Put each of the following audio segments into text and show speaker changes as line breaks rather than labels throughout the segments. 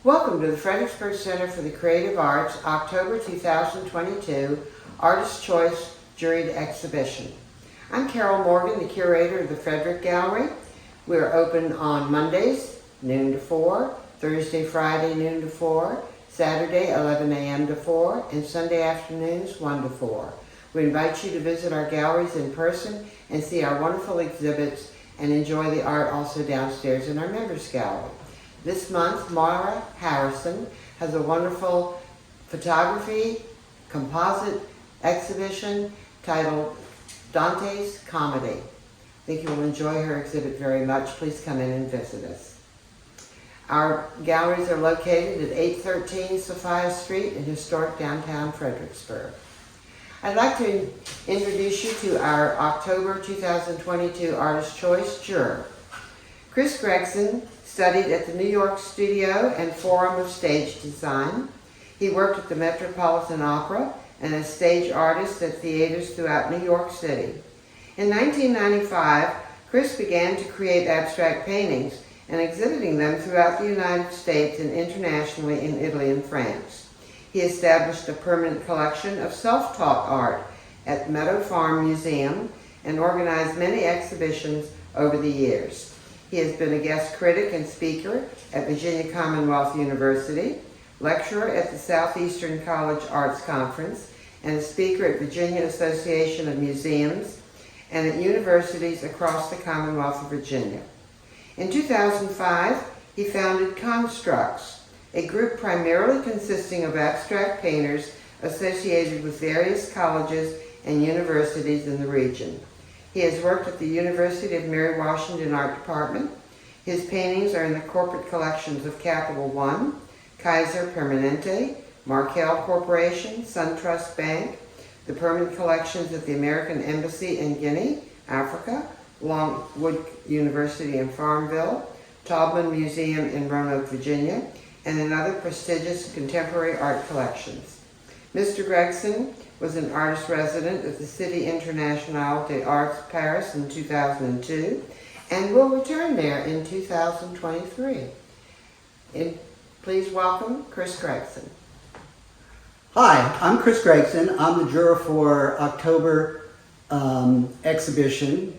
Welcome to the Frederick Center for the Creative Arts October 2022 Artist Choice Juried Exhibition. I'm Carol Morgan, the curator of the Frederick Gallery. We are open on Mondays, noon to 4, Thursday, Friday, noon to 4, Saturday, 11 a.m. to 4, and Sunday afternoons, 1 to 4. We invite you to visit our galleries in person and see our wonderful exhibits and enjoy the art also downstairs in our members gallery. This month, Mara Harrison has a wonderful photography composite exhibition titled Dante's Comedy. I think you will enjoy her exhibit very much. Please come in and visit us. Our galleries are located at 813 Sophia Street in historic downtown Fredericksburg. I'd like to introduce you to our October 2022 Artist Choice juror. Chris Gregson studied at the New York Studio and Forum of Stage Design. He worked at the Metropolitan Opera and as stage artist at theaters throughout New York City. In 1995, Chris began to create abstract paintings and exhibiting them throughout the United States and internationally in Italy and France. He established a permanent collection of self-taught art at Meadow Farm Museum and organized many exhibitions over the years. He has been a guest critic and speaker at Virginia Commonwealth University, lecturer at the Southeastern College Arts Conference, and a speaker at Virginia Association of Museums and at universities across the Commonwealth of Virginia. In 2005, he founded Constructs, a group primarily consisting of abstract painters associated with various colleges and universities in the region. He has worked at the University of Mary Washington Art Department. His paintings are in the corporate collections of Capital One, Kaiser Permanente, Markel Corporation, SunTrust Bank, the permanent collections at the American Embassy in Guinea, Africa, Longwood University in Farmville, Taubman Museum in Roanoke, Virginia, and in other prestigious contemporary art collections. Mr. Gregson was an artist resident at the Cité Internationale des Arts Paris in 2002 and will return there in 2023. Please welcome Chris Gregson.
Hi, I'm Chris Gregson. I'm the juror for October exhibition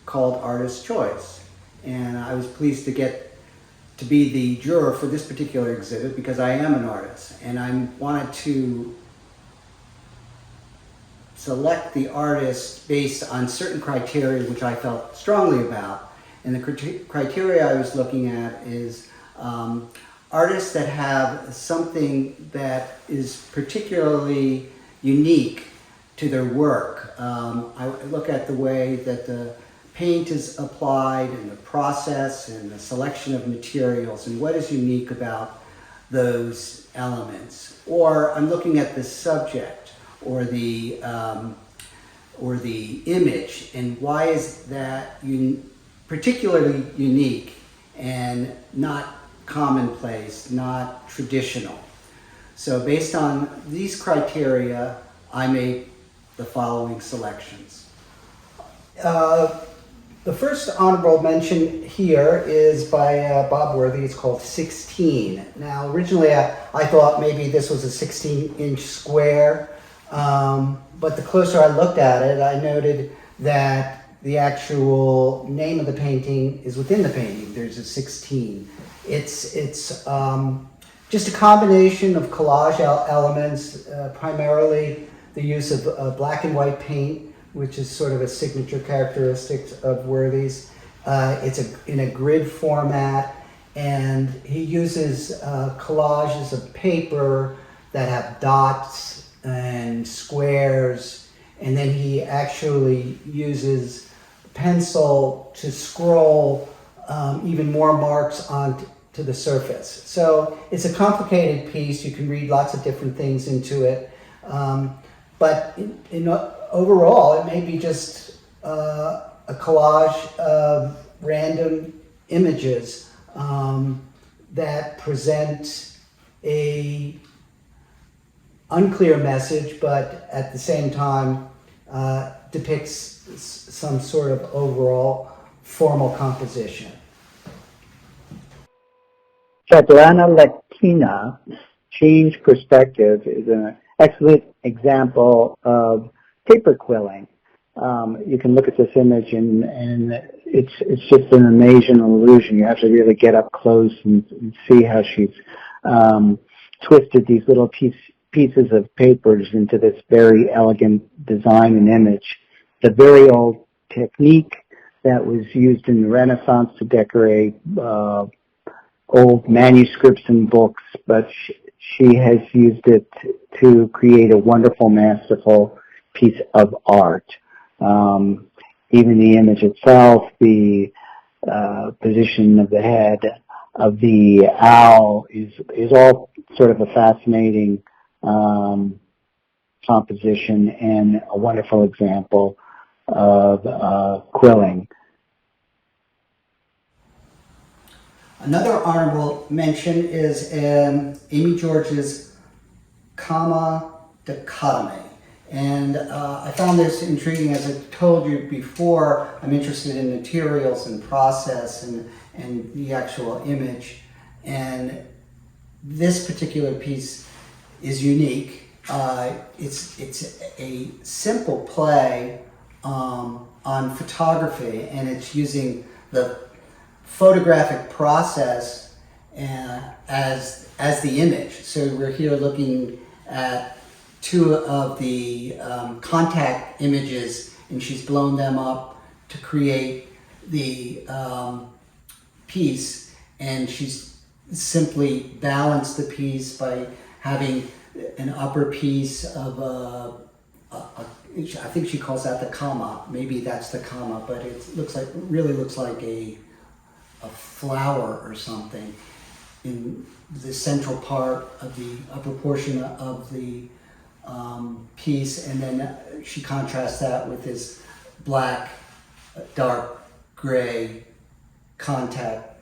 called Artist Choice. And I was pleased to get to be the juror for this particular exhibit because I am an artist and I wanted to select the artist based on certain criteria which I felt strongly about. And the criteria I was looking at is artists that have something that is particularly unique to their work. I look at the way that the paint is applied and the process and the selection of materials and what is unique about those elements. Or I'm looking at the subject or the image and why is that particularly unique and not commonplace, not traditional. So based on these criteria, I made the following selections. The first honorable mention here is by Bob Worthy. It's called 16. Now, originally I thought maybe this was a 16-inch square, but the closer I looked at it, I noted that the actual name of the painting is within the painting. There's a 16. It's just a combination of collage elements, primarily the use of black and white paint, which is sort of a signature characteristic of Worthy's. It's in a grid format, and he uses collages of paper that have dots and squares, and then he actually uses pencil to scroll even more marks onto the surface. So it's a complicated piece. You can read lots of different things into it. But overall, it may be just a collage of random images that present a unclear message, but at the same time depicts some sort of overall formal composition.
Latina, change perspective, is an excellent example of paper quilling. You can look at this image and it's just an amazing illusion. You have to really get up close and see how she's twisted these little pieces of papers into this very elegant design and image. The very old technique that was used in the Renaissance to decorate old manuscripts and books, but she has used it to create a wonderful, masterful piece of art. Even the image itself, the position of the head of the owl is all sort of a fascinating composition and a wonderful example of quilling.
Another honorable mention is Amy George's comma dichotomy. And I found this intriguing. As I told you before, I'm interested in materials and process and the actual image. And this particular piece is unique. It's a simple play on photography, and it's using the photographic process as the image. So we're here looking at two of the contact images, and she's blown them up to create the piece, and she's simply balanced the piece by having an upper piece of I think she calls that the comma. Maybe that's the comma, but it really looks like a flower or something in the central part of the upper portion of the piece, and then she contrasts that with this black, dark gray contact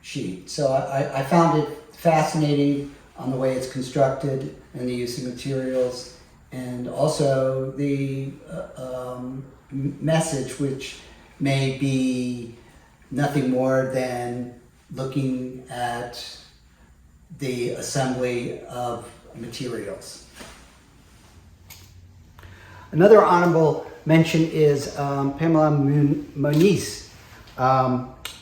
sheet. So I found it fascinating on the way it's constructed and the use of materials, and also the message, which may be nothing more than looking at the assembly of materials. Another honorable mention is Pamela Moniz.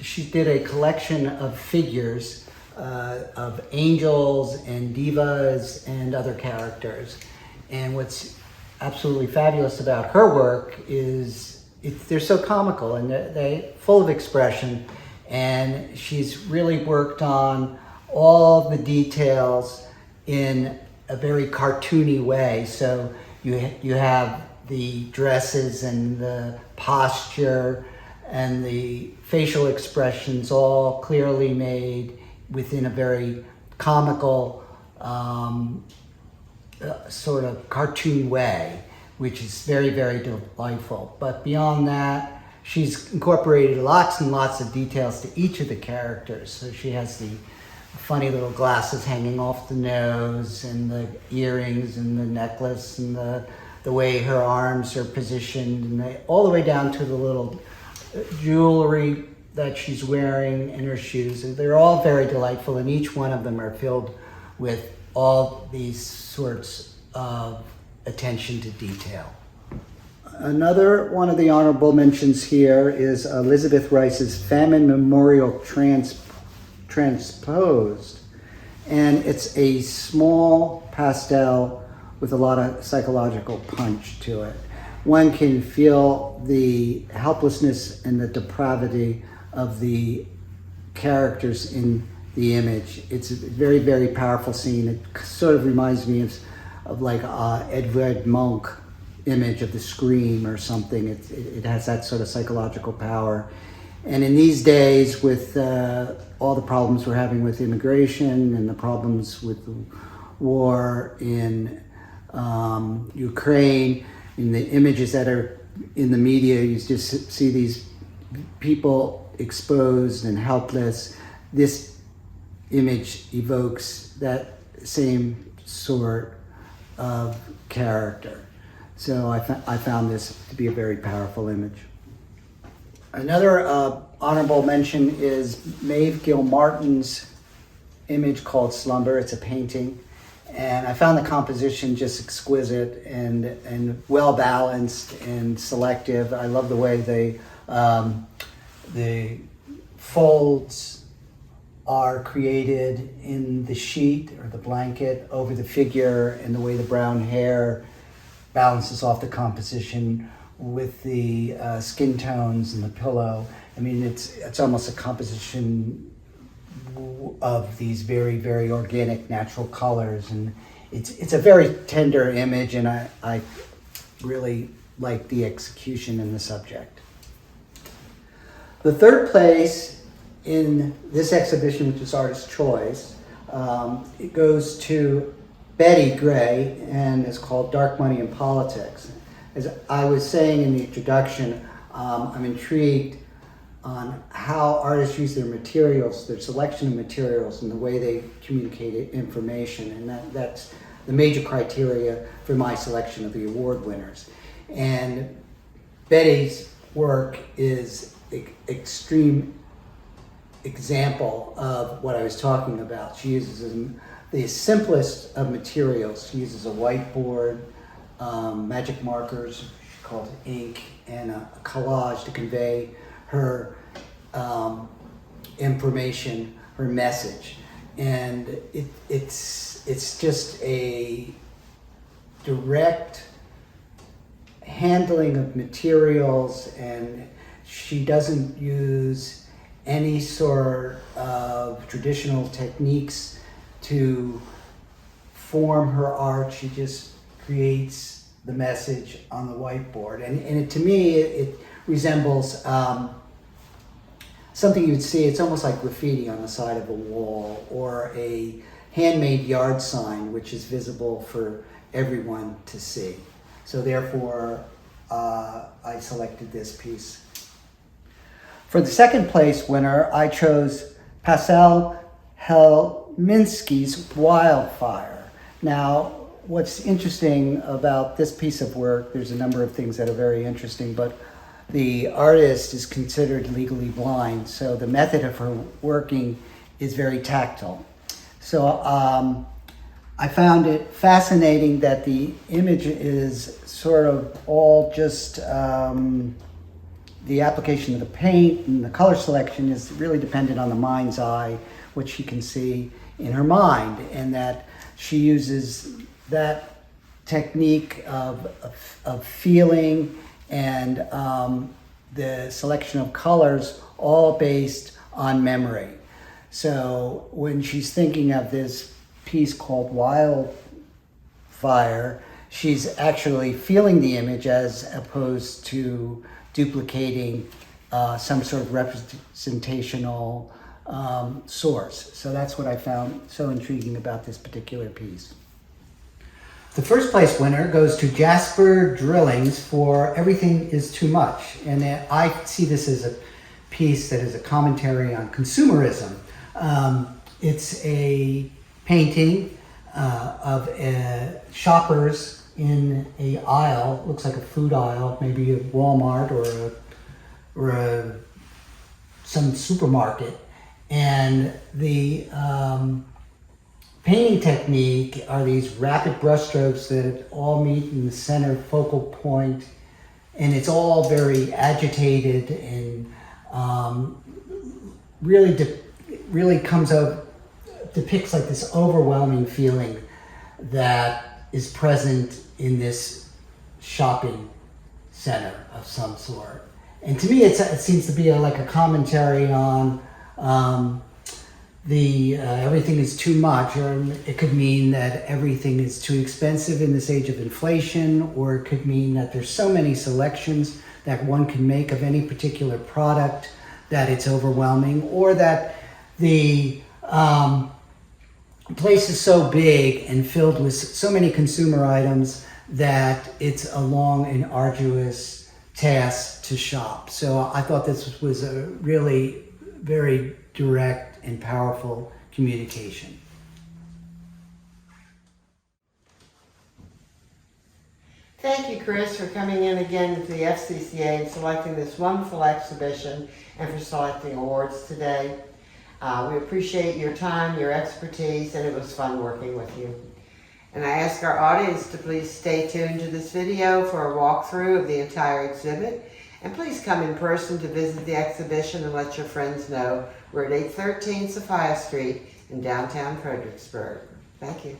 She did a collection of figures of angels and divas and other characters. And what's absolutely fabulous about her work is they're so comical and they're full of expression. And she's really worked on all the details in a very cartoony way. So you have the dresses and the posture and the facial expressions all clearly made within a very comical sort of cartoon way, which is very, very delightful. But beyond that, she's incorporated lots and lots of details to each of the characters. So she has the funny little glasses hanging off the nose, and the earrings, and the necklace, and the way her arms are positioned, and all the way down to the little jewelry that she's wearing and her shoes. And they're all very delightful, and each one of them are filled with all these sorts of attention to detail. Another one of the honorable mentions here is Elizabeth Rice's Famine Memorial Transposed. And it's a small pastel with a lot of psychological punch to it. One can feel the helplessness and the depravity of the characters in the image. It's a very, very powerful scene. It sort of reminds me of like Edvard Munch image of the Scream or something. It has that sort of psychological power. And in these days, with all the problems we're having with immigration and the problems with the war in Ukraine, in the images that are in the media, you just see these people exposed and helpless. This image evokes that same sort of character. So I found this to be a very powerful image. Another honorable mention is Maeve Gilmartin's image called Slumber. It's a painting. And I found the composition just exquisite and well balanced and selective. I love the way the folds are created in the sheet or the blanket over the figure, and the way the brown hair balances off the composition with the skin tones and the pillow. I mean, it's almost a composition of these very, very organic, natural colors, and it's a very tender image, and I really like the execution and the subject. The third place in this exhibition, which is Artist's Choice, it goes to Betty Gray, and it's called Dark Money and Politics. As I was saying in the introduction, I'm intrigued on how artists use their materials, their selection of materials, and the way they communicate information, and that's the major criteria for my selection of the award winners. And Betty's work is an extreme example of what I was talking about. She uses the simplest of materials. She uses a whiteboard, magic markers called ink, and a collage to convey her information, her message. And it's just a direct handling of materials, and she doesn't use any sort of traditional techniques to form her art. She just creates the message on the whiteboard, and to me it resembles something you'd see. It's almost like graffiti on the side of a wall, or a handmade yard sign, which is visible for everyone to see. So therefore, I selected this piece. For the second place winner, I chose Passal Minsky's Wildfire. Now, what's interesting about this piece of work, there's a number of things that are very interesting, but the artist is considered legally blind, so the method of her working is very tactile. So I found it fascinating that the image is sort of all just the application of the paint, and the color selection is really dependent on the mind's eye, what she can see in her mind, and that she uses that technique of feeling and the selection of colors, all based on memory. So when she's thinking of this piece called Wildfire, she's actually feeling the image as opposed to duplicating some sort of representational source. So that's what I found so intriguing about this particular piece. The first place winner goes to Jasper Drillings for Everything is Too Much. And I see this as a piece that is a commentary on consumerism. It's a painting of shoppers in a aisle, looks like a food aisle, maybe a Walmart or some supermarket. And the painting technique are these rapid brushstrokes that all meet in the center focal point, and it's all very agitated and really comes out, depicts like this overwhelming feeling that is present in this shopping center of some sort. And to me, it seems to be like a commentary on everything is too much, or it could mean that everything is too expensive in this age of inflation, or it could mean that there's so many selections that one can make of any particular product that it's overwhelming, or that the place is so big and filled with so many consumer items that it's a long and arduous task to shop. So I thought this was a really very direct and powerful communication.
Thank you, Chris, for coming in again to the Fcca and selecting this wonderful exhibition, and for selecting awards today. We appreciate your time, your expertise, and it was fun working with you. And I ask our audience to please stay tuned to this video for a walkthrough of the entire exhibit. And please come in person to visit the exhibition and let your friends know. We're at 813 Sophia Street in downtown Fredericksburg. Thank you.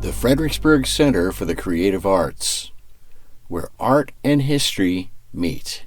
The Fredericksburg Center for the Creative Arts, where art and history meet.